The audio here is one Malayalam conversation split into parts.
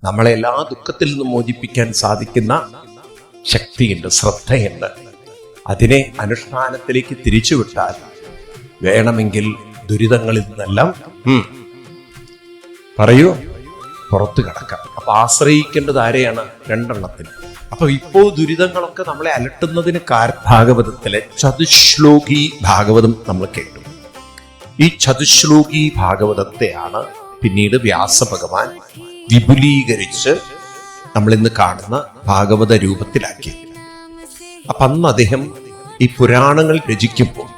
നമ്മളെ എല്ലാ ദുഃഖത്തിൽ നിന്നും മോചിപ്പിക്കാൻ സാധിക്കുന്ന ശക്തിയുണ്ട്, ശ്രദ്ധയുണ്ട്. അതിനെ അനുഷ്ഠാനത്തിലേക്ക് തിരിച്ചുവിട്ടാൽ വേണമെങ്കിൽ ദുരിതങ്ങളിൽ നിന്നെല്ലാം പറയൂ പുറത്തു കിടക്കാം. അപ്പൊ ആശ്രയിക്കേണ്ടത് ആരെയാണ്? രണ്ടെണ്ണത്തിന്. അപ്പൊ ഇപ്പോൾ ദുരിതങ്ങളൊക്കെ നമ്മളെ അലട്ടുന്നതിന് ഭാഗവതത്തിലെ ചതുശ്ലോകി ഭാഗവതം നമ്മൾ കേട്ടു. ഈ ചതുശ്ലോകി ഭാഗവതത്തെയാണ് പിന്നീട് വ്യാസഭഗവാൻ വിപുലീകരിച്ച് നമ്മൾ ഇന്ന് കാണുന്ന ഭാഗവത രൂപത്തിലാക്കി. അപ്പൊ അന്ന് അദ്ദേഹം ഈ പുരാണങ്ങൾ രചിക്കുമ്പോൾ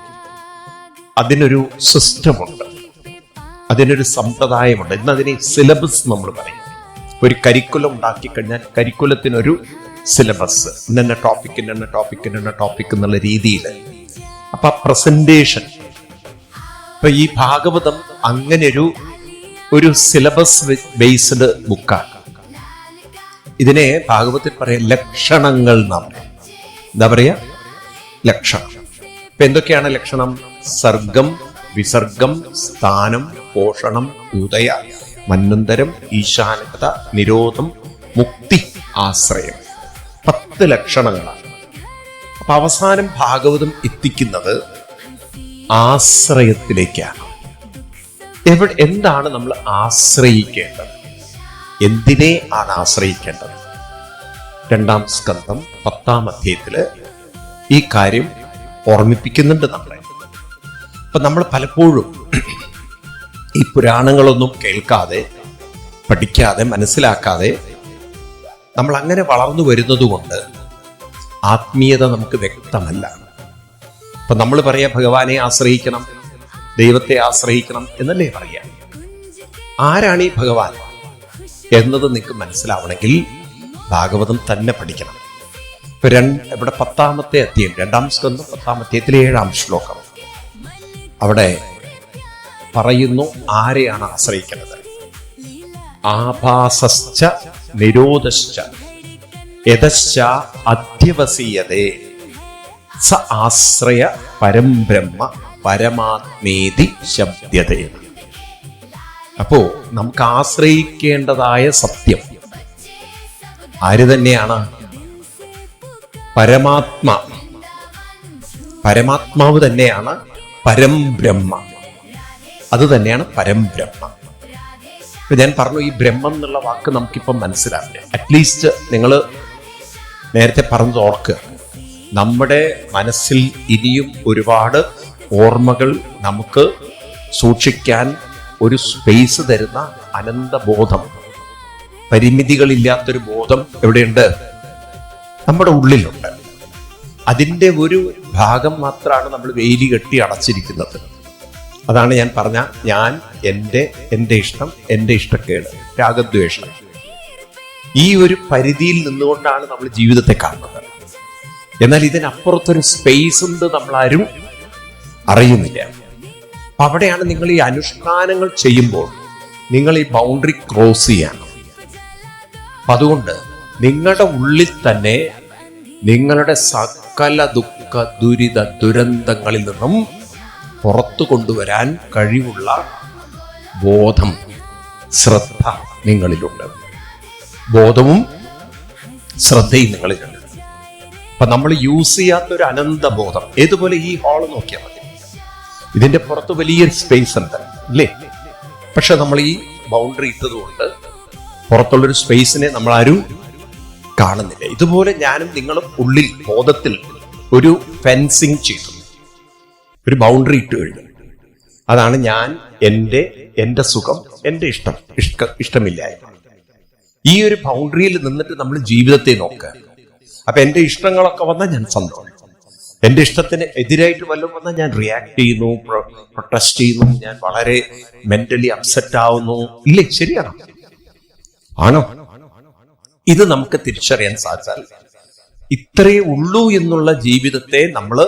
അതിനൊരു സിസ്റ്റമുണ്ട്, അതിനൊരു സമ്പ്രദായമുണ്ട്. ഇന്ന് അതിനെ സിലബസ് നമ്മൾ പറയും. ഒരു കരിക്കുലം ഉണ്ടാക്കി കഴിഞ്ഞാൽ കരിക്കുലത്തിനൊരു സിലബസ്, ഇന്ന ടോപ്പിക് ഇന്ന ടോപ്പിക് ഇന്ന ടോപ്പിക് എന്നുള്ള രീതിയിൽ. അപ്പൊ പ്രസന്റേഷൻ, ഇപ്പൊ ഈ ഭാഗവതം അങ്ങനെ ഒരു സിലബസ് ബേസ്ഡ് ബുക്കാണ്. ഇതിനെ ഭാഗവതത്തിൽ പറയാം ലക്ഷണങ്ങൾ എന്നാ പറയാം. എന്താ പറയാ? ലക്ഷണം. ഇപ്പൊ എന്തൊക്കെയാണ് ലക്ഷണം? സർഗം, വിസർഗം, സ്ഥാനം, പോഷണം, ഉദയ, മന്വന്തരം, ഈശാനത, നിരോധം, മുക്തി, ആശ്രയം. 10 ലക്ഷണങ്ങളാണ്. അപ്പൊ അവസാനം ഭാഗവതം എത്തിക്കുന്നത് ആശ്രയത്തിലേക്കാണ്. എന്താണ് നമ്മൾ ആശ്രയിക്കേണ്ടത്? എന്തിനെ ആണ് ആശ്രയിക്കേണ്ടത്? 2-ാം സ്കന്ധം 10-ാം അധ്യായത്തില് ഈ കാര്യം ഓർമ്മിപ്പിക്കുന്നുണ്ട് നമ്മളെ. അപ്പൊ നമ്മൾ പലപ്പോഴും ഈ പുരാണങ്ങളൊന്നും കേൾക്കാതെ, പഠിക്കാതെ, മനസ്സിലാക്കാതെ നമ്മൾ അങ്ങനെ വളർന്നു വരുന്നതുകൊണ്ട് ആത്മീയത നമുക്ക് വ്യക്തമല്ല. അപ്പൊ നമ്മൾ പറയാ ഭഗവാനെ ആശ്രയിക്കണം, ദൈവത്തെ ആശ്രയിക്കണം എന്നല്ലേ പറയാ. ആരാണ് ഈ ഭഗവാൻ എന്നത് നിങ്ങൾക്ക് മനസ്സിലാവണമെങ്കിൽ ഭാഗവതം തന്നെ പഠിക്കണം. ഇപ്പൊ ഇവിടെ 10-ാമത്തെ അധ്യായം, 2-ാം സ്കന്ധം 10-ാം അധ്യായത്തിലെ 7-ാം ശ്ലോകം, അവിടെ പറയുന്നു ആരെയാണ് ആശ്രയിക്കുന്നത്. ആഭാസശ്ച നിരോധശ്ച യതശ്ച അധ്യവസീയതേ സ ആശ്രയ പരം ബ്രഹ്മ പരമാത്മേതി ശബ്ദതേ. അപ്പോ നമുക്ക് ആശ്രയിക്കേണ്ടതായ സത്യം ആര് തന്നെയാണ്? പരമാത്മാവ് തന്നെയാണ് പരം ബ്രഹ്മ. അത് തന്നെയാണ് പരം ബ്രഹ്മ. ഇപ്പൊ ഞാൻ പറഞ്ഞു, ഈ ബ്രഹ്മം എന്നുള്ള വാക്ക് നമുക്കിപ്പം മനസ്സിലാവില്ല. അറ്റ്ലീസ്റ്റ് നിങ്ങൾ നേരത്തെ പറഞ്ഞത് ഓർക്കുക. നമ്മുടെ മനസ്സിൽ ഇനിയും ഒരുപാട് ഓർമ്മകൾ നമുക്ക് സൂക്ഷിക്കാൻ ഒരു സ്പേസ് തരുന്ന അനന്തബോധം, പരിമിതികളില്ലാത്തൊരു ബോധം എവിടെയുണ്ട്? നമ്മുടെ ഉള്ളിലുണ്ട്. അതിൻ്റെ ഒരു ഭാഗം മാത്രമാണ് നമ്മൾ വേലി കെട്ടി അടച്ചിരിക്കുന്നത്. അതാണ് ഞാൻ പറഞ്ഞ എൻ്റെ ഇഷ്ടം, എൻ്റെ ഇഷ്ടക്കേട്, രാഗദ്വേഷം. ഈ ഒരു പരിധിയിൽ നിന്നുകൊണ്ടാണ് നമ്മൾ ജീവിതത്തെ കാണുന്നത്. എന്നാൽ ഇതിനപ്പുറത്തൊരു സ്പേസ് ഉണ്ട്, നമ്മളാരും അറിയുന്നില്ല. അവിടെയാണ് നിങ്ങൾ ഈ അനുഷ്ഠാനങ്ങൾ ചെയ്യുമ്പോൾ നിങ്ങൾ ഈ ബൗണ്ടറി ക്രോസ് ചെയ്യണം. അതുകൊണ്ട് നിങ്ങളുടെ ഉള്ളിൽ തന്നെ നിങ്ങളുടെ സകല ദുഃഖ ദുരിത ദുരന്തങ്ങളിൽ നിന്നും പുറത്തു കൊണ്ടുവരാൻ കഴിവുള്ള ബോധം, ശ്രദ്ധ നിങ്ങളിലുണ്ട്. ബോധവും ശ്രദ്ധയും നിങ്ങളിലുണ്ട്. അപ്പൊ നമ്മൾ യൂസ് ചെയ്യാത്തൊരു അനന്തബോധം. ഏതുപോലെ ഈ ഹാള് നോക്കിയാൽ മതി, ഇതിന്റെ പുറത്ത് വലിയൊരു സ്പേസ് ഉണ്ട് അല്ലേ? പക്ഷെ നമ്മൾ ഈ ബൗണ്ടറി ഇട്ടതുകൊണ്ട് പുറത്തുള്ളൊരു സ്പേസിനെ നമ്മൾ ആരും കാണുന്നില്ല. ഇതുപോലെ ഞാനും നിങ്ങളും ഉള്ളിൽ ബോധത്തിൽ ഒരു ഫെൻസിങ് ചെയ്തു, ഒരു ബൗണ്ടറി ഇട്ട് കഴിഞ്ഞു. അതാണ് ഞാൻ, എൻ്റെ സുഖം, എൻ്റെ ഇഷ്ടമില്ലായ്മ. ഈ ഒരു ബൗണ്ടറിയിൽ നിന്നിട്ട് നമ്മൾ ജീവിതത്തെ നോക്കുക. അപ്പൊ എൻ്റെ ഇഷ്ടങ്ങളൊക്കെ വന്നാൽ ഞാൻ സന്തോഷം, എൻ്റെ ഇഷ്ടത്തിന് എതിരായിട്ട് വല്ലതും വന്നാൽ ഞാൻ റിയാക്ട് ചെയ്യുന്നു, പ്രൊട്ടസ്റ്റ് ചെയ്യുന്നു, ഞാൻ വളരെ മെന്റലി അപ്സെറ്റ് ആവുന്നു. ഇല്ലേ? ശരിയാണോ? ആണോ? ഇത് നമുക്ക് തിരിച്ചറിയാൻ സാധിച്ചാൽ ഇത്രയേ ഉള്ളൂ എന്നുള്ള ജീവിതത്തെ നമ്മൾ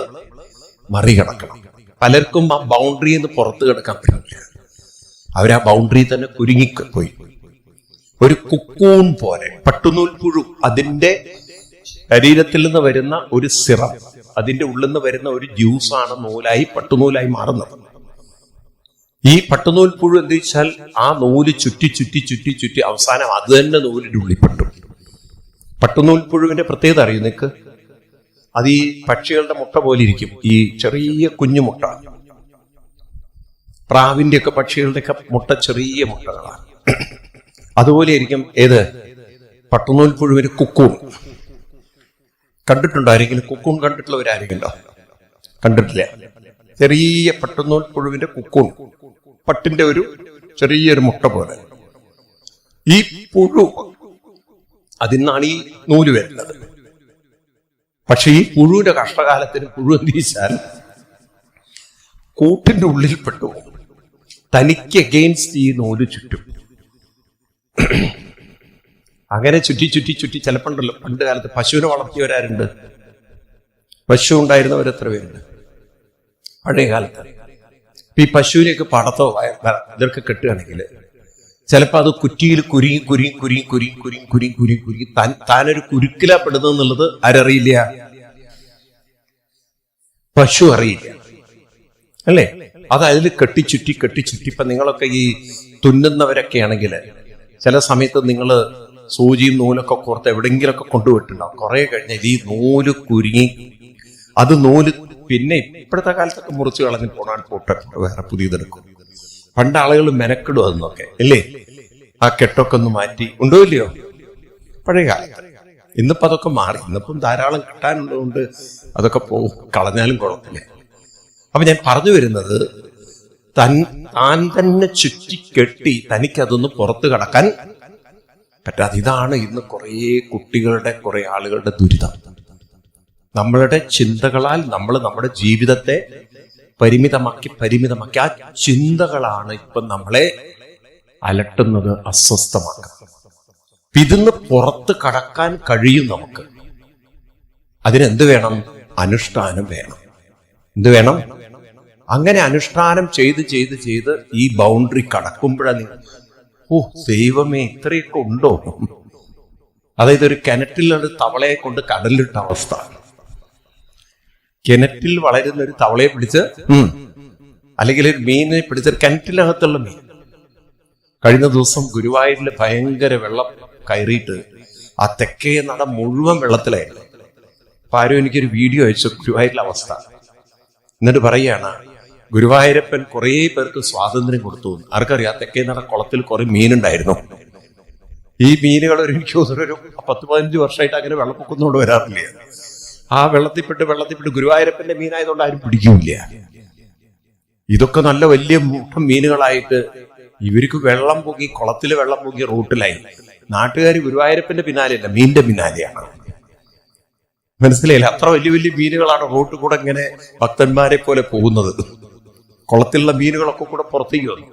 മറികടക്കണം. പലർക്കും ആ ബൗണ്ടറിയിൽ നിന്ന് പുറത്ത് കിടക്കാൻ പറ്റില്ല. അവരാ ബൗണ്ടറി തന്നെ കുരുങ്ങിപ്പോയി. ഒരു കുക്കൂൺ പോലെ, പട്ടുനൂൽ പുഴു, അതിന്റെ ശരീരത്തിൽ നിന്ന് വരുന്ന ഒരു സിറം, അതിന്റെ ഉള്ളിൽ നിന്ന് വരുന്ന ഒരു ജ്യൂസാണ് നൂലായി, പട്ടുനൂലായി മാറുന്നത്. ഈ പട്ടുനൂൽ പുഴു എന്ത് വെച്ചാൽ ആ നൂല് ചുറ്റി ചുറ്റി ചുറ്റി ചുറ്റി അവസാനം അത് തന്നെ നൂലിന്റെ ഉള്ളിൽ പെട്ടു. പട്ടുനൂൽ പുഴുവിന്റെ പ്രത്യേകത അറിയും നിനക്ക്? അത് ഈ പക്ഷികളുടെ മുട്ട പോലെ ഇരിക്കും, ഈ ചെറിയ കുഞ്ഞു മുട്ട. പ്രാവിന്റെ ഒക്കെ പക്ഷികളുടെ ഒക്കെ മുട്ട ചെറിയ മുട്ടകളാണ്. അതുപോലെ ആയിരിക്കും ഏത് പട്ടുനൂൽ പുഴുവിന് കുക്കൂൺ. കണ്ടിട്ടുണ്ടോ ആരെങ്കിലും? കുക്കൂൺ കണ്ടിട്ടുള്ളവരാരെങ്കിലും കണ്ടിട്ടില്ല? ചെറിയ പട്ടുനൂൽ പുഴുവിന്റെ കുക്കൂൺ, പട്ടിന്റെ ഒരു ചെറിയൊരു മുട്ട പോലെ. ഈ പുഴു അതിന്നാണ് ഈ നൂല് വരുന്നത്. പക്ഷെ ഈ പുഴുവിന്റെ കഷ്ടകാലത്തിന് പുഴു എന്ത് ചെയ്താൽ കൂട്ടിന്റെ ഉള്ളിൽ പെട്ടു, തനിക്ക് അഗെയിൻസ്റ്റ് ഈ നൂല് ചുറ്റും. അങ്ങനെ ചുറ്റി ചുറ്റി ചുറ്റി ചിലപ്പോണ്ടല്ലോ, പണ്ട് കാലത്ത് പശുവിനെ വളർത്തിയവരാരുണ്ട്? പശു ഉണ്ടായിരുന്നവർ എത്ര പേരുണ്ട് പഴയ കാലത്ത്? ഈ പശുവിനെയൊക്കെ പടത്തോ ഇതൊക്കെ കെട്ടുകയാണെങ്കിൽ ചിലപ്പോൾ അത് കുറ്റിയിൽ കുരുങ്ങി കുരുങ്ങി കുരുങ്ങി കുരുങ്ങി കുരുങ്ങി കുരുങ്ങി കുരുങ്ങി കുരുങ്ങി താനൊരു കുരുക്കിലാ പെടുന്നെന്നുള്ളത് ആരറിയില്ല? പശു അറിയില്ല, അല്ലേ? അത് അതിൽ കെട്ടിച്ചുറ്റി കെട്ടിച്ചുറ്റി. ഇപ്പൊ നിങ്ങളൊക്കെ ഈ തുന്നുന്നവരൊക്കെ ആണെങ്കിൽ ചില സമയത്ത് നിങ്ങൾ സൂചിയും നൂലൊക്കെ കോർത്ത് എവിടെയെങ്കിലൊക്കെ കൊണ്ടുപോയിട്ടുണ്ടാവും. കുറെ കഴിഞ്ഞാൽ ഈ നൂല് കുരുങ്ങി അത് നൂല് പിന്നെ ഇപ്പോഴത്തെ കാലത്തൊക്കെ മുറിച്ച് കളഞ്ഞ് പോണാൻ പോട്ടെ, വേറെ പുതിയതെടുക്കും. പണ്ട് ആളുകൾ മെനക്കെടും അതെന്നൊക്കെ, അല്ലേ? ആ കെട്ടൊക്കെ ഒന്ന് മാറ്റി ഉണ്ടോ ഇല്ലയോ പഴയ കാലത്ത്? ഇന്നിപ്പോ അതൊക്കെ മാറി. ഇന്നിപ്പം ധാരാളം കിട്ടാനുള്ളതുകൊണ്ട് അതൊക്കെ പോകും, കളഞ്ഞാലും കുഴപ്പമില്ല. അപ്പൊ ഞാൻ പറഞ്ഞു വരുന്നത്, താൻ തന്നെ ചുറ്റിക്കെട്ടി തനിക്കതൊന്ന് പുറത്തു കടക്കാൻ പറ്റാതെ. ഇതാണ് ഇന്ന് കുറെ കുട്ടികളുടെ, കുറെ ആളുകളുടെ ദുരിതം. നമ്മളുടെ ചിന്തകളാൽ നമ്മൾ നമ്മുടെ ജീവിതത്തെ പരിമിതമാക്കി ആ ചിന്തകളാണ് ഇപ്പൊ നമ്മളെ അലട്ടുന്നത്, അസ്വസ്ഥമാക്കുന്നത്. ഇതിന്ന് പുറത്ത് കടക്കാൻ കഴിയും നമുക്ക്. അതിനെന്ത് വേണം? അനുഷ്ഠാനം വേണം. എന്ത് വേണം? അങ്ങനെ അനുഷ്ഠാനം ചെയ്ത് ചെയ്ത് ചെയ്ത് ഈ ബൗണ്ടറി കടക്കുമ്പോഴാണ് ദൈവമേ ഇത്രയൊക്കെ ഉണ്ടോ? അതായത് ഒരു കിണറ്റിലുള്ള തവളയെ കൊണ്ട് കടലിലിട്ട അവസ്ഥ. കിണറ്റിൽ വളരുന്ന ഒരു തവളയെ പിടിച്ച്, അല്ലെങ്കിൽ ഒരു മീനിനെ പിടിച്ചൊരു കിണറ്റിനകത്തുള്ള മീൻ. കഴിഞ്ഞ ദിവസം ഗുരുവായൂരിൽ ഭയങ്കര വെള്ളം കയറിയിട്ട് ആ തെക്കേ നട മുഴുവൻ വെള്ളത്തിലായിരുന്നു. അപ്പൊ ആരും എനിക്കൊരു വീഡിയോ അയച്ചു ഗുരുവായൂരിലെ അവസ്ഥ. എന്നിട്ട് പറയാണ്, ഗുരുവായൂരപ്പൻ കുറെ പേർക്ക് സ്വാതന്ത്ര്യം കൊടുത്തു. ആർക്കറിയാം, തെക്കേ നട കുളത്തിൽ കുറെ മീനുണ്ടായിരുന്നു. ഈ മീനുകൾ എനിക്ക് ഒരു 10-15 വർഷമായിട്ട് അങ്ങനെ വെള്ളപ്പൊക്കുന്നോണ്ട് വരാറില്ല. ആ വെള്ളത്തിൽപ്പെട്ട് ഗുരുവായൂരപ്പന്റെ മീനായതുകൊണ്ട് ആരും പിടിക്കില്ല. ഇതൊക്കെ നല്ല വലിയ മൂട്ടം മീനുകളായിട്ട് ഇവർക്ക് വെള്ളം പൊങ്ങി, കുളത്തിൽ വെള്ളം പൊങ്ങി റൂട്ടിലായി. നാട്ടുകാർ ഗുരുവായൂരപ്പന്റെ പിന്നാലെയല്ല, മീനിന്റെ പിന്നാലെയാണ്. മനസ്സിലായില്ല? അത്ര വലിയ വലിയ മീനുകളാണ് റോട്ടിൽ കൂടെ ഇങ്ങനെ ഭക്തന്മാരെ പോലെ പോകുന്നത്. കുളത്തിലുള്ള മീനുകളൊക്കെ കൂടെ പുറത്തേക്ക് വന്നു.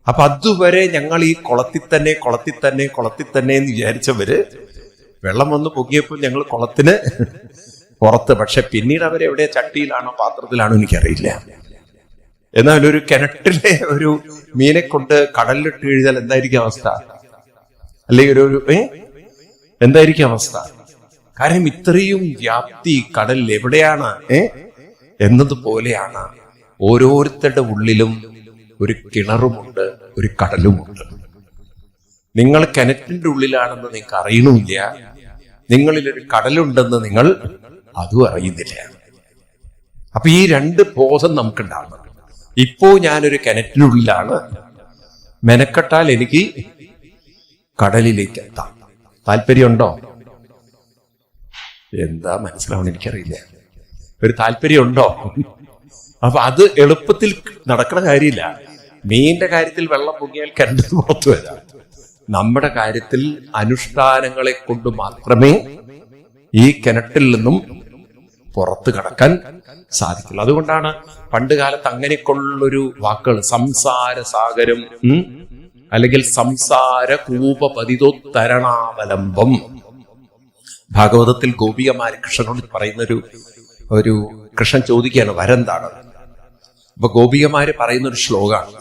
അപ്പൊ അതുവരെ ഞങ്ങൾ ഈ കുളത്തിൽ തന്നെ എന്ന് വിചാരിച്ചവര് വെള്ളം വന്ന് പൊങ്ങിയപ്പോൾ ഞങ്ങൾ കുളത്തിന് പുറത്ത്. പക്ഷെ പിന്നീട് അവരെവിടെ ചട്ടിയിലാണോ പാത്രത്തിലാണോ എനിക്കറിയില്ല. എന്നാൽ ഒരു കിണറ്റിലെ ഒരു മീനെ കൊണ്ട് കടലിലിട്ട് കഴിഞ്ഞാൽ എന്തായിരിക്കും അവസ്ഥ? അല്ലെങ്കിൽ ഒരു എന്തായിരിക്കും അവസ്ഥ? കാര്യം ഇത്രയും വ്യാപ്തി കടലിൽ എവിടെയാണ് എന്നതുപോലെയാണ് ഓരോരുത്തരുടെ ഉള്ളിലും ഒരു കിണറുമുണ്ട്, ഒരു കടലുമുണ്ട്. നിങ്ങൾ കിണറ്റിന്റെ ഉള്ളിലാണെന്ന് നിങ്ങൾക്ക് അറിയണമില്ല, നിങ്ങളിലൊരു കടലുണ്ടെന്ന് നിങ്ങൾ അതും അറിയുന്നില്ല. അപ്പൊ ഈ രണ്ട് ബോധം നമുക്കുണ്ടാകണം. ഇപ്പോ ഞാനൊരു കിണറ്റിനുള്ളിലാണ്, മെനക്കെട്ടാൽ എനിക്ക് കടലിലേക്ക് എത്താം. താല്പര്യമുണ്ടോ? എന്താ മനസ്സിലാവണം എനിക്കറിയില്ല. ഒരു താല്പര്യമുണ്ടോ? അപ്പൊ അത് എളുപ്പത്തിൽ നടക്കുന്ന കാര്യമില്ല. മീനിന്റെ കാര്യത്തിൽ വെള്ളം പൊങ്ങിയാൽ കിണറ്റിൽ പുറത്തു വരാം. നമ്മുടെ കാര്യത്തിൽ അനുഷ്ഠാനങ്ങളെ കൊണ്ട് മാത്രമേ ഈ കിണറ്റിൽ നിന്നും പുറത്തു കടക്കാൻ സാധിക്കുള്ളൂ. അതുകൊണ്ടാണ് പണ്ട് കാലത്ത് അങ്ങനെയൊക്കെയുള്ളൊരു വാക്കുകൾ, സംസാര സാഗരം അല്ലെങ്കിൽ സംസാര കൂപപതിതോത്തരണാവലംബം. ഭാഗവതത്തിൽ ഗോപികമാര് കൃഷ്ണനോട് പറയുന്ന ഒരു കൃഷ്ണൻ ചോദിക്കുകയാണ്, വരെന്താണ്? അപ്പൊ ഗോപികമാര് പറയുന്ന ഒരു ശ്ലോകമാണ്,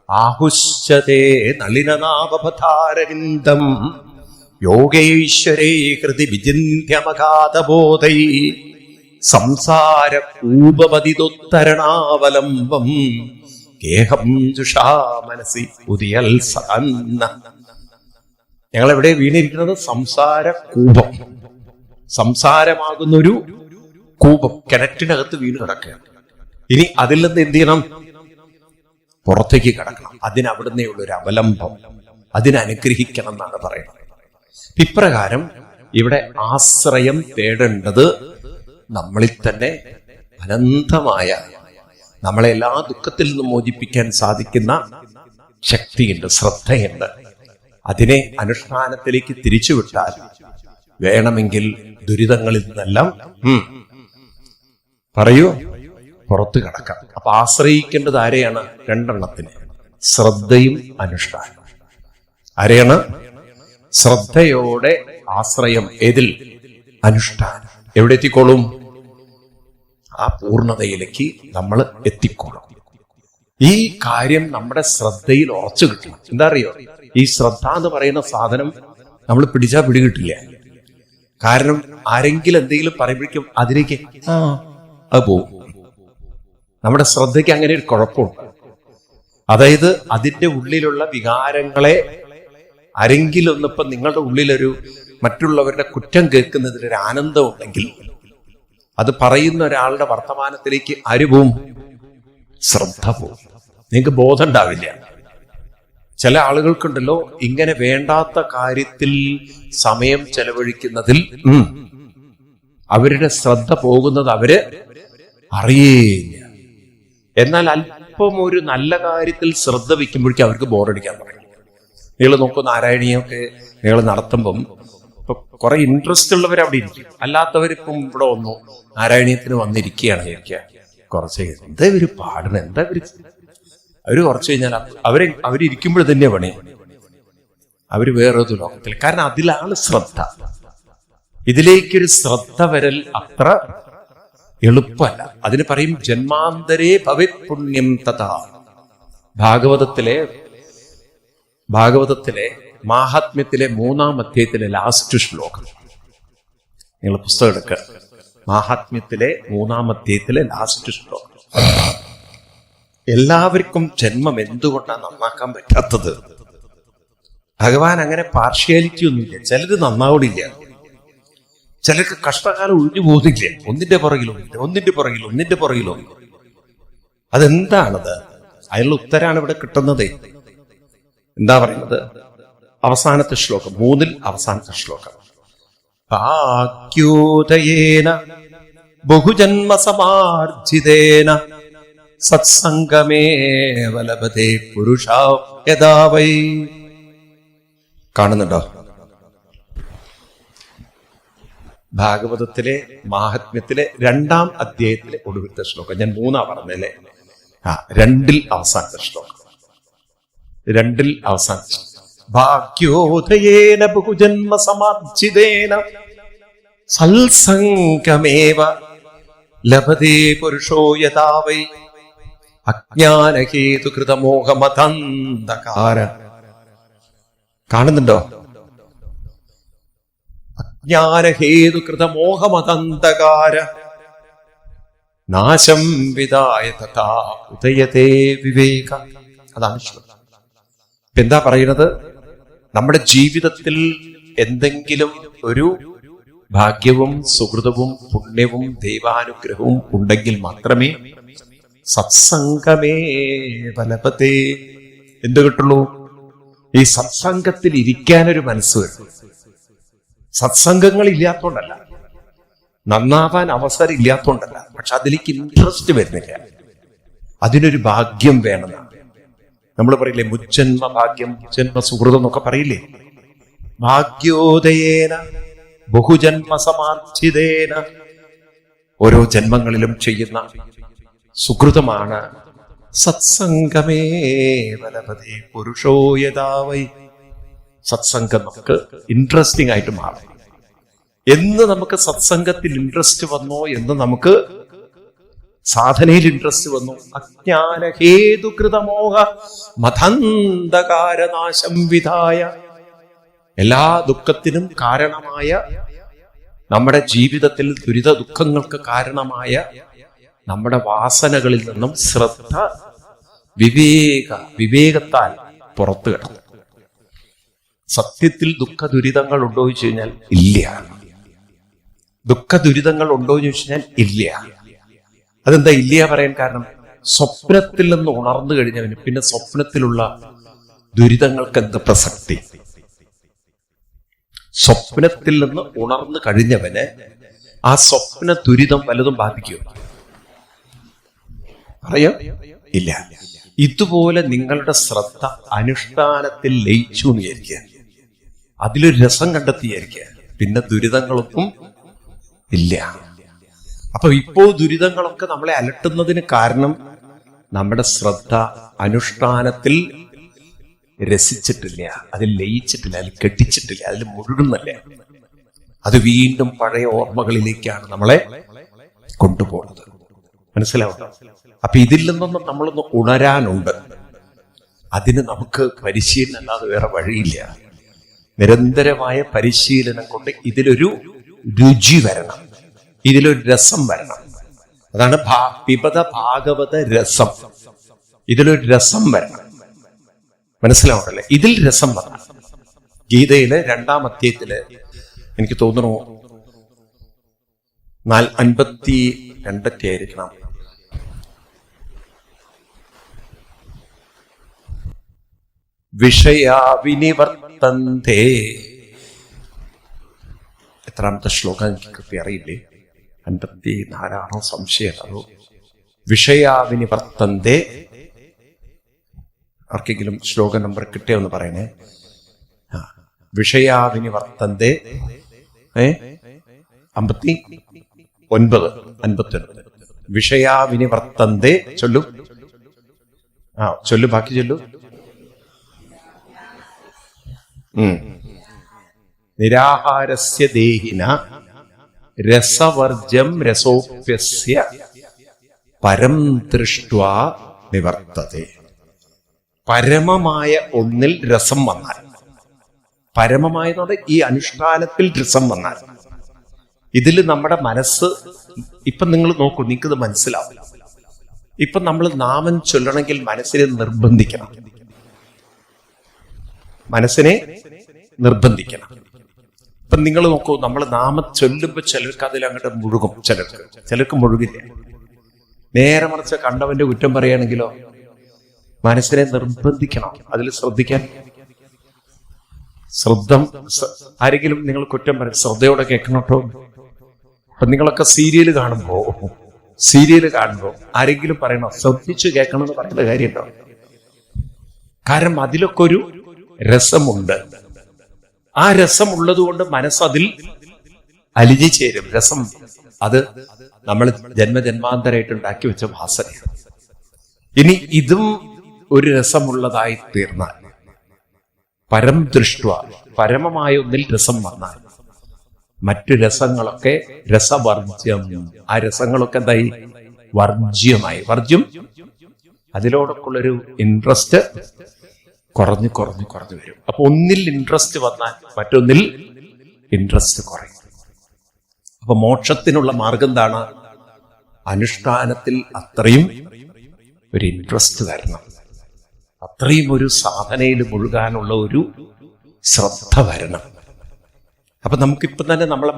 ആഹുശ്ചതേ നളിനനാഭധാരവിന്ദം യോഗേശ്വരേ ഹൃദി വിചിന്യമഗാധബോധൈ സംസാര കൂപപതിതോത്തരണാവലംബം ഏഹം ജുഷാ മനസി ഉദിയൽ സന്ന. ഞങ്ങൾ എവിടെ വീണിരിക്കുന്നത്? സംസാര കൂപം. സംസാരമാകുന്നൊരു കൂപം കിണറ്റിനകത്ത് വീണ് കിടക്കുകയാണ്. ഇനി അതിൽ നിന്ന് എന്ത് ചെയ്യണം? പുറത്തേക്ക് കിടക്കണം. അതിനവിടുന്നേയുള്ള ഒരു അവലംബം, അതിനനുഗ്രഹിക്കണം എന്നാണ് പറയുന്നത്. ഇപ്രകാരം ഇവിടെ ആശ്രയം തേടേണ്ടത് നമ്മളിൽ തന്നെ അനന്തമായ, നമ്മളെ എല്ലാ ദുഃഖത്തിൽ നിന്നും മോചിപ്പിക്കാൻ സാധിക്കുന്ന ശക്തിയുണ്ട്, ശ്രദ്ധയുണ്ട്. അതിനെ അനുഷ്ഠാനത്തിലേക്ക് തിരിച്ചുവിട്ടാൽ വേണമെങ്കിൽ ദുരിതങ്ങളിൽ നിന്നെല്ലാം പറയൂ പുറത്തു കടക്കാം. അപ്പൊ ആശ്രയിക്കേണ്ടത് ആരെയാണ്? രണ്ടെണ്ണത്തിന്, ശ്രദ്ധയും അനുഷ്ഠാനം. ആരെയാണ്? ശ്രദ്ധയോടെ ആശ്രയം. ഏതിൽ? അനുഷ്ഠാനം. എവിടെ എത്തിക്കോളും? ആ പൂർണ്ണതയിലേക്ക് നമ്മൾ എത്തിക്കോളും. ഈ കാര്യം നമ്മുടെ ശ്രദ്ധയിൽ ഉറച്ചു കിട്ടണം. എന്താ അറിയോ? ഈ ശ്രദ്ധ എന്ന് പറയുന്ന സാധനം നമ്മൾ പിടിച്ചാൽ പിടികിട്ടില്ല. കാരണം ആരെങ്കിലും എന്തെങ്കിലും പറയുമ്പോഴേക്കും അതിലേക്ക് അത് പോകും. നമ്മുടെ ശ്രദ്ധയ്ക്ക് അങ്ങനെ ഒരു കുഴപ്പമുണ്ട്. അതായത് അതിന്റെ ഉള്ളിലുള്ള വികാരങ്ങളെ ആരെങ്കിലും ഒന്നിപ്പം നിങ്ങളുടെ ഉള്ളിലൊരു മറ്റുള്ളവരുടെ കുറ്റം കേൾക്കുന്നതിലൊരു ആനന്ദം ഉണ്ടെങ്കിൽ അത് പറയുന്ന ഒരാളുടെ വർത്തമാനത്തിലേക്ക് ആര് പോവും? ശ്രദ്ധ പോവും. നിങ്ങൾക്ക് ബോധം ഉണ്ടാവില്ല. ചില ആളുകൾക്കുണ്ടല്ലോ ഇങ്ങനെ വേണ്ടാത്ത കാര്യത്തിൽ സമയം ചെലവഴിക്കുന്നതിൽ അവരുടെ ശ്രദ്ധ പോകുന്നത് അവര് അറിയേയില്ല. എന്നാൽ അല്പം ഒരു നല്ല കാര്യത്തിൽ ശ്രദ്ധ വയ്ക്കുമ്പോഴേക്കും അവർക്ക് ബോറടിക്കാൻ തുടങ്ങി. നിങ്ങൾ നോക്കുന്ന നാരായണീയമൊക്കെ നിങ്ങൾ നടത്തുമ്പം ഇപ്പൊ കുറെ ഇൻട്രസ്റ്റ് ഉള്ളവർ അവിടെ ഇരിക്കും, അല്ലാത്തവരിപ്പം ഇവിടെ വന്നു നാരായണീയത്തിന് വന്നിരിക്കുകയാണ് വിചാരിക്കുക. കുറച്ച് എന്താ ഇവര് പാടണം, എന്താ അവര് കുറച്ച് കഴിഞ്ഞാൽ അവരിയ്ക്കുമ്പോൾ തന്നെ പണി, അവര് വേറൊരു ലോകത്തിൽ. കാരണം അതിലാണ് ശ്രദ്ധ. ഇതിലേക്കൊരു ശ്രദ്ധ വരൽ അത്ര എളുപ്പമല്ല. അതിന് പറയും ജന്മാന്തരേ ഭവിത് പുണ്യം തഥാ. ഭാഗവതത്തിലെ മാഹാത്മ്യത്തിലെ 3-ാം അധ്യായത്തിലെ ലാസ്റ്റ് ശ്ലോകം നിങ്ങൾ പുസ്തകം എടുക്കുക. മാഹാത്മ്യത്തിലെ 3-ാം അധ്യായത്തിലെ ലാസ്റ്റ് ശ്ലോകം. എല്ലാവർക്കും ജന്മം എന്തുകൊണ്ടാണ് നന്നാക്കാൻ പറ്റാത്തത്? ഭഗവാൻ അങ്ങനെ പാർഷ്യാലിറ്റി ഒന്നുമില്ല. ചിലര് നന്നാവണില്ല, ചിലർക്ക് കഷ്ടകാലം ഒഴിഞ്ഞു പോകുന്നില്ല. ഒന്നിന്റെ പുറകിലൊന്നും. അതെന്താണത്? അതിനുള്ള ഉത്തരാണ് ഇവിടെ കിട്ടുന്നത്. എന്താ പറയുന്നത്? അവസാനത്തെ ശ്ലോകം, 3-ൽ അവസാനത്തെ ശ്ലോകം. ഭാഗ്യോദയേന ബഹുജന്മസമാർജിതേന സത്സംഗമേവ ലഭതേ പുരുഷാ യഥാ വൈ. കാണുന്നുണ്ടോ? ഭാഗവതത്തിലെ മാഹാത്മ്യത്തിലെ 2-ാം അധ്യായത്തിലെ ഒടുവിലത്തെ ശ്ലോകം. ഞാൻ 3-ആ പറഞ്ഞല്ലേ? 2-ൽ അവസാനത്തെ ശ്ലോകം. 2-ൽ അവസാനത്തെ ഭാഗ്യോദയേന ബഹുജന്മ സമാർജിതേന സത്സംഗമേവ ലഭതേ പുരുഷോ യഥാ വൈ അജ്ഞാനഹേതുകൃതമോഹമതന്ധകാര. കാണുന്നുണ്ടോ? അജ്ഞാനഹേതുകൃതമോഹമതന്ധകാര നാശം വിദായ തഥാ ഉദയതേ വിവേക. അതാണ് ശ്ലോകം. എന്താ പറയുന്നത്? നമ്മുടെ ജീവിതത്തിൽ എന്തെങ്കിലും ഒരു ഭാഗ്യവും സുഹൃതവും പുണ്യവും ദൈവാനുഗ്രഹവും ഉണ്ടെങ്കിൽ മാത്രമേ സത്സംഗമേ ഫലപതേ എന്ത് കിട്ടുള്ളൂ? ഈ സത്സംഗത്തിൽ ഇരിക്കാനൊരു മനസ്സ് വേണം. സത്സംഗങ്ങൾ ഇല്ലാത്തോണ്ടല്ല, നന്നാവാൻ അവസരം ഇല്ലാത്തോണ്ടല്ല, പക്ഷെ അതിലേക്ക് ഇൻട്രസ്റ്റ് വരുന്നില്ല. അതിനൊരു ഭാഗ്യം വേണമെന്നാണ് നമ്മൾ പറയില്ലേ? മുജ്ജന്മ ഭാഗ്യം, മുജ്ജന്മ സുഹൃതം എന്നൊക്കെ പറയില്ലേ? ഭാഗ്യോദയേന ബഹുജന്മ സമാർജിതേന, ഓരോ ജന്മങ്ങളിലും ചെയ്യുന്ന സുഹൃതമാണ് സത്സംഗമേ വലപതി പുരുഷോ യഥാ വൈ. സത്സംഗം നമുക്ക് ഇൻട്രസ്റ്റിംഗ് ആയിട്ട് മാറും. എന്ന് നമുക്ക് സത്സംഗത്തിൽ ഇൻട്രസ്റ്റ് വന്നോ, എന്ന് നമുക്ക് സാധനയിൽ ഇൻട്രസ്റ്റ് വന്നു. അജ്ഞാന ഹേതുകൃതമോഹ മതന്ധകാരനാശം വിധായ. എല്ലാ ദുഃഖത്തിനും കാരണമായ, നമ്മുടെ ജീവിതത്തിൽ ദുരിത ദുഃഖങ്ങൾക്ക് കാരണമായ നമ്മുടെ വാസനകളിൽ നിന്നും ശ്രദ്ധ വിവേകത്താൽ പുറത്തു കിടന്നു. സത്യത്തിൽ ദുഃഖ ദുരിതങ്ങൾ ഉണ്ടോ എന്ന് ചോദിച്ചു കഴിഞ്ഞാൽ ഇല്ല. ദുഃഖ ദുരിതങ്ങൾ ഉണ്ടോ എന്ന് ചോദിച്ചു കഴിഞ്ഞാൽ ഇല്ല. അതെന്താ ഇല്ല പറയാൻ കാരണം? സ്വപ്നത്തിൽ നിന്ന് ഉണർന്നു കഴിഞ്ഞവന് പിന്നെ സ്വപ്നത്തിലുള്ള ദുരിതങ്ങൾക്ക് എന്ത് പ്രസക്തി? സ്വപ്നത്തിൽ നിന്ന് ഉണർന്നു കഴിഞ്ഞവന് ആ സ്വപ്ന ദുരിതം വല്ലതും ബാധിക്കുമോ? അറിയാം, ഇല്ല. ഇതുപോലെ നിങ്ങളുടെ ശ്രദ്ധ അനുഷ്ഠാനത്തിൽ ലയിച്ചു എന്ന് വിചാരിക്കുക, അതിലൊരു രസം കണ്ടെത്തിയായിരിക്കുക, പിന്നെ ദുരിതങ്ങളൊന്നും ഇല്ല. അപ്പൊ ഇപ്പോ ദുരിതങ്ങളൊക്കെ നമ്മളെ അലട്ടുന്നതിന് കാരണം നമ്മുടെ ശ്രദ്ധ അനുഷ്ഠാനത്തിൽ രസിച്ചിട്ടില്ല, അതിൽ ലയിച്ചിട്ടില്ല, അതിൽ കെട്ടിച്ചിട്ടില്ല, അതിൽ മുഴുകുന്നില്ല. അത് വീണ്ടും പഴയ ഓർമ്മകളിലേക്കാണ് നമ്മളെ കൊണ്ടുപോകുന്നത്. മനസ്സിലാവുന്നു? അപ്പൊ ഇതിൽ നിന്നൊന്നും നമ്മളൊന്ന് ഉണരാനുണ്ട്. അതിന് നമുക്ക് പരിശീലനം അല്ലാതെ വേറെ വഴിയില്ല. നിരന്തരമായ പരിശീലനം കൊണ്ട് ഇതിലൊരു രുചി വരണം, ഇതിലൊരു രസം വരണം. അതാണ് പിബത ഭാഗവത രസം. ഇതിലൊരു രസം വരണം. മനസ്സിലാവണ്ടല്ലേ? ഇതിൽ രസം വരണം. ഗീതയിലെ 2-ാം അധ്യായത്തില് എനിക്ക് തോന്നുന്നു 52 ആയിരിക്കണം. വിഷയാവിനിവർത്തന്തേ. എത്രാമത്തെ ശ്ലോകം എനിക്ക് കൃത്യം അറിയില്ലേ, 54 സംശയം. അതോ വിഷയാവിനിവർത്തന്തേ. ആർക്കെങ്കിലും ശ്ലോക നമ്പർ കിട്ടിയെന്ന് പറയണേ. വിഷയാവിനിവർത്തന്തേ 59 വിഷയാവിനിവർത്തന്തേ. ചൊല്ലു, ചൊല്ലു, ബാക്കി ചൊല്ലു. നിരാഹാരസ്യ ദേഹിന രസവർജ്യം രസോപ്യസ്യ പരം ദൃഷ്ട്വാ നിവർത്തതേ. പരമമായ ഒന്നിൽ രസം വന്നാൽ, പരമമായതോടെ ഈ അനുഷ്ഠാനത്തിൽ രസം വന്നാൽ, ഇതിൽ നമ്മുടെ മനസ്സ്, ഇപ്പൊ നിങ്ങൾ നോക്കൂ, നിങ്ങൾക്കിത് മനസ്സിലാവും. ഇപ്പൊ നമ്മൾ നാമം ചൊല്ലണമെങ്കിൽ മനസ്സിനെ നിർബന്ധിക്കണം, മനസ്സിനെ നിർബന്ധിക്കണം. ഇപ്പൊ നിങ്ങൾ നോക്കൂ, നമ്മൾ നാമം ചൊല്ലുമ്പോ ചിലർക്ക് അതിൽ അങ്ങോട്ട് മുഴുകും, ചിലർക്ക് മുഴുകില്ല. നേരെ മറിച്ച് കണ്ടവന്റെ കുറ്റം പറയുകയാണെങ്കിലോ മനസ്സിനെ നിർബന്ധിക്കണം അതിൽ ശ്രദ്ധിക്കാൻ. ആരെങ്കിലും നിങ്ങൾ കുറ്റം പറയും, ശ്രദ്ധയോടെ കേൾക്കണം കേട്ടോ. അപ്പൊ നിങ്ങളൊക്കെ സീരിയല് കാണുമ്പോ ആരെങ്കിലും പറയണോ ശ്രദ്ധിച്ചു കേൾക്കണം എന്ന് പറയുന്ന കാര്യമുണ്ടോ? കാരണം അതിലൊക്കെ ഒരു രസമുണ്ട്. ആ രസമുള്ളത് കൊണ്ട് മനസ്സതിൽ അലിഞ്ഞു ചേരും. രസം അത് നമ്മൾ ജന്മജന്മാന്തരമായിട്ട് ഉണ്ടാക്കി വെച്ച വാസനയാണ്. ഇനി ഇതും ഒരു രസമുള്ളതായി തീർന്നാൽ, പരം ദൃഷ്ട, പരമമായ ഒന്നിൽ രസം വന്നാൽ, മറ്റു രസങ്ങളൊക്കെ രസവർജ്യം, ആ രസങ്ങളൊക്കെ എന്തായി? വർജ്യമായി. വർജ്യം അതിലോടൊക്കെയുള്ളൊരു ഇൻട്രസ്റ്റ് കുറഞ്ഞു വരും. അപ്പൊ ഒന്നിൽ ഇൻട്രസ്റ്റ് വന്നാൽ മറ്റൊന്നിൽ ഇൻട്രസ്റ്റ് കുറയും. അപ്പൊ മോക്ഷത്തിനുള്ള മാർഗം എന്താണ്? അനുഷ്ഠാനത്തിൽ അത്രയും ഒരു ഇൻട്രസ്റ്റ് വരണം, അത്രയും ഒരു സാധനയിൽ മുഴുകാനുള്ള ഒരു ശ്രദ്ധ വരണം. അപ്പൊ നമുക്കിപ്പം തന്നെ നമ്മളെ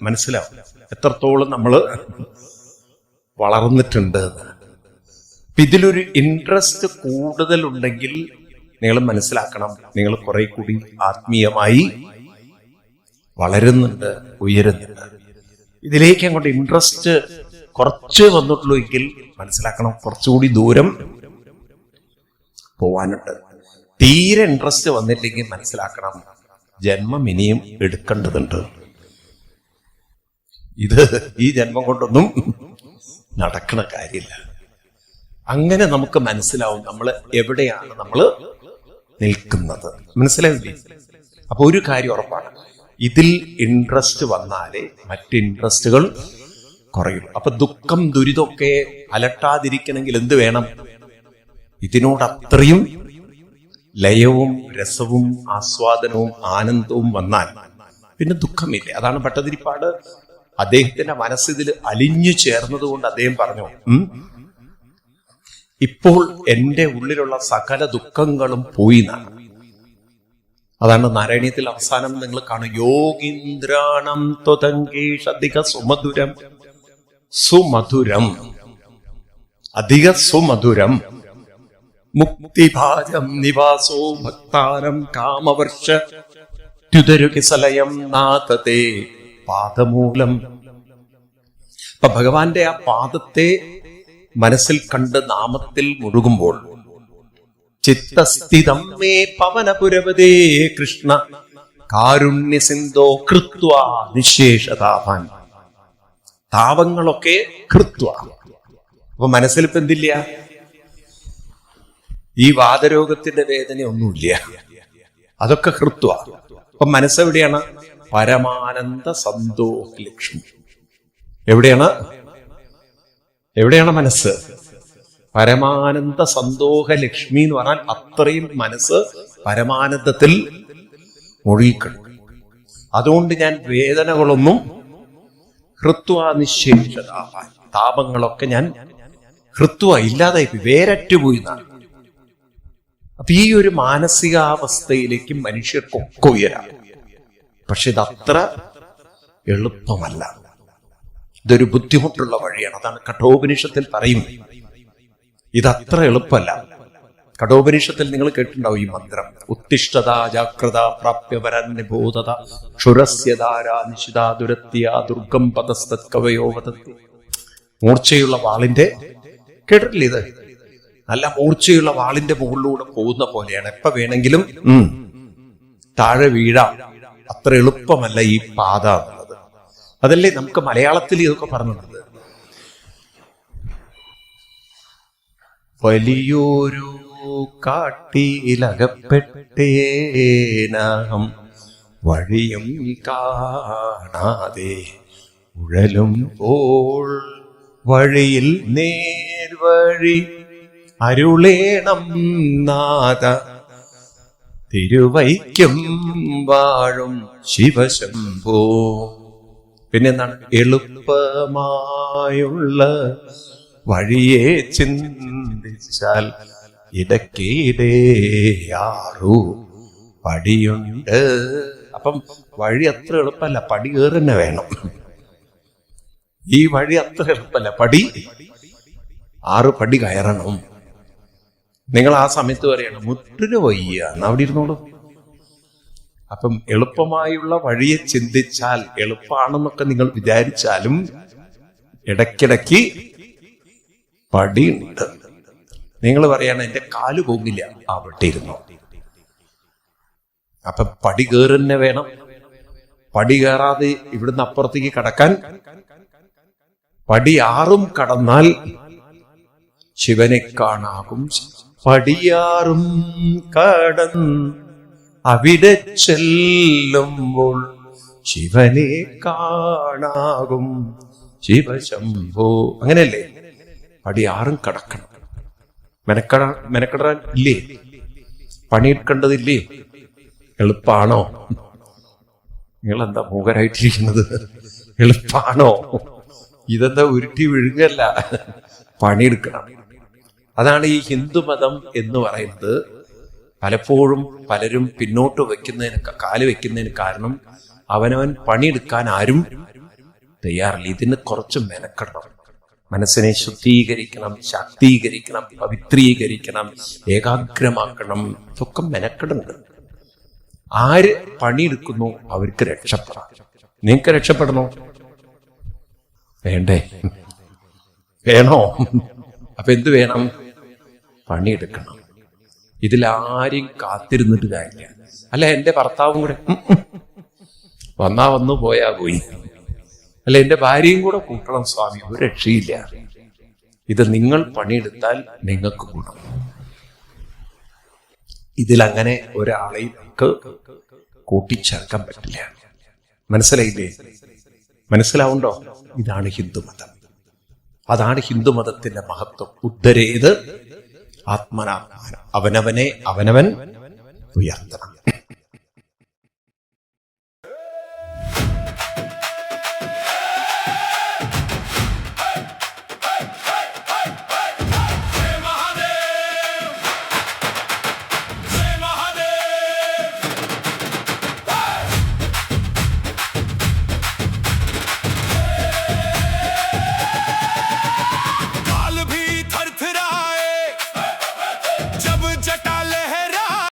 മനസ്സിലാവും എത്രത്തോളം നമ്മൾ വളർന്നിട്ടുണ്ട്. ഇതിലൊരു ഇൻട്രസ്റ്റ് കൂടുതലുണ്ടെങ്കിൽ നിങ്ങൾ മനസ്സിലാക്കണം, നിങ്ങൾ കുറെ കൂടി ആത്മീയമായി വളരുന്നുണ്ട്, ഉയരുന്നുണ്ട്. ഇതിലേക്ക് അങ്ങോട്ട് ഇൻട്രസ്റ്റ് കുറച്ച് വന്നിട്ടുള്ളൂ എങ്കിൽ മനസ്സിലാക്കണം, കുറച്ചുകൂടി ദൂരം പോവാനുണ്ട്. തീരെ ഇൻട്രസ്റ്റ് വന്നില്ലെങ്കിൽ മനസ്സിലാക്കണം, ജന്മം ഇനിയും എടുക്കേണ്ടതുണ്ട്. ഈ ജന്മം കൊണ്ടൊന്നും നടക്കണ കാര്യമില്ല. അങ്ങനെ നമുക്ക് മനസ്സിലാവും നമ്മൾ എവിടെയാണ് നമ്മൾ നിൽക്കുന്നത്. മനസ്സിലാവില്ലേ? അപ്പൊ ഒരു കാര്യം ഉറപ്പാണ്, ഇതിൽ ഇൻട്രസ്റ്റ് വന്നാലേ മറ്റ് ഇൻട്രസ്റ്റുകൾ കുറയും. അപ്പൊ ദുഃഖം ദുരിതമൊക്കെ അലട്ടാതിരിക്കണമെങ്കിൽ എന്ത് വേണം? ഇതിനോട് അത്രയും ലയവും രസവും ആസ്വാദനവും ആനന്ദവും വന്നാൽ പിന്നെ ദുഃഖമില്ല. അതാണ് ഭട്ടതിരിപ്പാട് അദ്ദേഹത്തിന്റെ മനസ്സിതിൽ അലിഞ്ഞു ചേർന്നത് കൊണ്ട് അദ്ദേഹം പറഞ്ഞു, ഇപ്പോൾ എൻ്റെ ഉള്ളിലുള്ള സകല ദുഃഖങ്ങളും പോയി എന്നാണ്. അതാണ് നാരായണീയത്തിൽ അവസാനം നിങ്ങൾ കാണും, യോഗീന്ദ്രാണം ത്വതങ്കേഷധിക സുമധുരം സുമധുരം അധിക സുമധുരം മുക്തിഭാജം നിവാസോ ഭക്താരം കാമവർഷ ത്യുതരുകിസലയം നാഥതേ പാദമൂലം. അപ്പൊ ഭഗവാന്റെ ആ പാദത്തെ മനസ്സിൽ കണ്ട് നാമത്തിൽ മുഴുകുമ്പോൾ ചിത്തസ്ഥിതം മേ പവനപുരവതേ കൃഷ്ണ കാരുണ്യസിന്ധോ കൃത്വാ നിശേഷതാപാൻ. താപങ്ങളൊക്കെ കൃത്വ. അപ്പൊ മനസ്സിലിപ്പോ എന്തില്ല? ഈ വാതരോഗത്തിന്റെ വേദനയൊന്നുമില്ല, അതൊക്കെ കൃത്വ. അപ്പൊ മനസ്സെവിടെയാണ്? പരമാനന്ദ സന്തോഷ ലക്ഷ്മി. എവിടെയാണ് മനസ്സ്? പരമാനന്ദ സന്തോഷ ലക്ഷ്മി എന്ന് പറഞ്ഞാൽ അത്രയും മനസ്സ് പരമാനന്ദത്തിൽ മുഴുകിക്കണം. അതുകൊണ്ട് ഞാൻ വേദനകളൊന്നും ഹൃത്വ നിശേഷതാപാൻ, താപങ്ങളൊക്കെ ഞാൻ ഹൃത്വ ഇല്ലാതായി വേരറ്റുപോയി എന്നാണ്. അപ്പൊ ഈ ഒരു മാനസികാവസ്ഥയിലേക്ക് മനുഷ്യർക്കൊക്കെ ഉയരാം. പക്ഷെ ഇതത്ര എളുപ്പമല്ല, ഇതൊരു ബുദ്ധിമുട്ടുള്ള വഴിയാണ്. അതാണ് കഠോപനിഷത്തിൽ പറയും, ഇതത്ര എളുപ്പമല്ല. കഠോപനിഷത്തിൽ നിങ്ങൾ കേട്ടിട്ടുണ്ടാവും ഈ മന്ത്രം, ഉത്തിഷ്ഠത ജാഗ്രത പ്രാപ്യപരന്യബോധത ക്ഷുരസ്യധാര നിശിതാ ദുരത്യ ദുർഗം പദസ്തത് കവയോ വദത്തി. മൂർച്ചയുള്ള വാളിന്റെ, കേട്ടിട്ടില്ല ഇത്? നല്ല മൂർച്ചയുള്ള വാളിന്റെ മുകളിലൂടെ പോകുന്ന പോലെയാണ്. എപ്പ വേണമെങ്കിലും താഴെ വീഴാം. അത്ര എളുപ്പമല്ല ഈ പാത എന്നുള്ളത്. അതല്ലേ നമുക്ക് മലയാളത്തിൽ ഇതൊക്കെ പറഞ്ഞിട്ടുണ്ട്. വലിയൊരു കാട്ടിലകപ്പെട്ടേനാം വഴിയും കാണാതെ ഉഴലുമ്പോൾ വഴിയിൽ നേർവഴി അരുളേണം നാഥ തിരുവൈക്കം വാഴും ശിവശംഭോ. പിന്നെന്താണ്? എളുപ്പമായുള്ള വഴിയെ ചിന്തിച്ചാൽ ഇടയ്ക്കിടെയാറു പടിയുണ്ട്. അപ്പം വഴി അത്ര എളുപ്പമല്ല, പടി കയറി തന്നെ വേണം. ഈ വഴി അത്ര എളുപ്പമല്ല, 6 പടി കയറണം. നിങ്ങൾ ആ സമയത്ത് പറയണം മുട്ടിന് വയ്യ, അവിടെ ഇരുന്നോളൂ. അപ്പം എളുപ്പമായുള്ള വഴിയെ ചിന്തിച്ചാൽ എളുപ്പമാണെന്നൊക്കെ നിങ്ങൾ വിചാരിച്ചാലും ഇടയ്ക്കിടയ്ക്ക് പടിയുണ്ട്. നിങ്ങൾ പറയാണ് എന്റെ കാല് പോകില്ല, അവിടെ ഇരുന്നോ. അപ്പൊ പടി കയറി തന്നെ വേണം. പടി കയറാതെ ഇവിടുന്ന് അപ്പുറത്തേക്ക് കടക്കാൻ, പടി 6 കടന്നാൽ ശിവനെ കാണാകും. പടിയാറും കടന്ന് അവിടെ ചെല്ലുമ്പോൾ ശിവനെ കാണാകും ശിവശംഭോ. അങ്ങനെയല്ലേ? പടി 6 കടക്കണം. മെനക്കെടാൻ ഇല്ലേ? പണിയെടുക്കേണ്ടതില്ലേ? എളുപ്പാണോ? നിങ്ങളെന്താ മൂകരായിട്ടിരിക്കുന്നത്? എളുപ്പാണോ? ഇതെന്താ ഉരുട്ടി വിഴുങ്ങല്ല, പണിയെടുക്കണം. അതാണ് ഈ ഹിന്ദുമതം എന്ന് പറയുന്നത്. പലപ്പോഴും പലരും പിന്നോട്ട് കാല് വെക്കുന്നതിന് കാരണം അവനവൻ പണിയെടുക്കാൻ ആരും തയ്യാറില്ല. ഇതിന് കുറച്ച് മെനക്കെടണം. മനസ്സിനെ ശുദ്ധീകരിക്കണം, ശാക്തീകരിക്കണം, പവിത്രീകരിക്കണം, ഏകാഗ്രമാക്കണം. ഇതൊക്കെ മെനക്കെടുണ്ട്. ആര് പണിയെടുക്കുന്നു അവർക്ക് രക്ഷപ്പെടാം. നിങ്ങൾക്ക് രക്ഷപ്പെടണോ? വേണ്ടേ? വേണോ? അപ്പൊ എന്ത് വേണം? പണിയെടുക്കണം. ഇതിലാരും കാത്തിരുന്നിട്ട് കാര്യമില്ല. അല്ല എന്റെ ഭർത്താവും കൂടെ വന്നാ വന്നു പോയാ പോയി, അല്ല എന്റെ ഭാര്യയും കൂടെ കൂട്ടണം സ്വാമി, ഒരു രക്ഷയില്ല. ഇത് നിങ്ങൾ പണിയെടുത്താൽ നിങ്ങൾക്ക് ഗുണം. ഇതിലങ്ങനെ ഒരാളെയും നമുക്ക് കൂട്ടിച്ചേർക്കാൻ പറ്റില്ല. മനസ്സിലായില്ലേ? മനസ്സിലാവുണ്ടോ? ഇതാണ് ഹിന്ദുമതം. അതാണ് ഹിന്ദുമതത്തിന്റെ മഹത്വം. ഉദ്ധരേത് ആത്മനാത്മാനം. അവനവനെ അവനവൻ ഉയർത്തണം.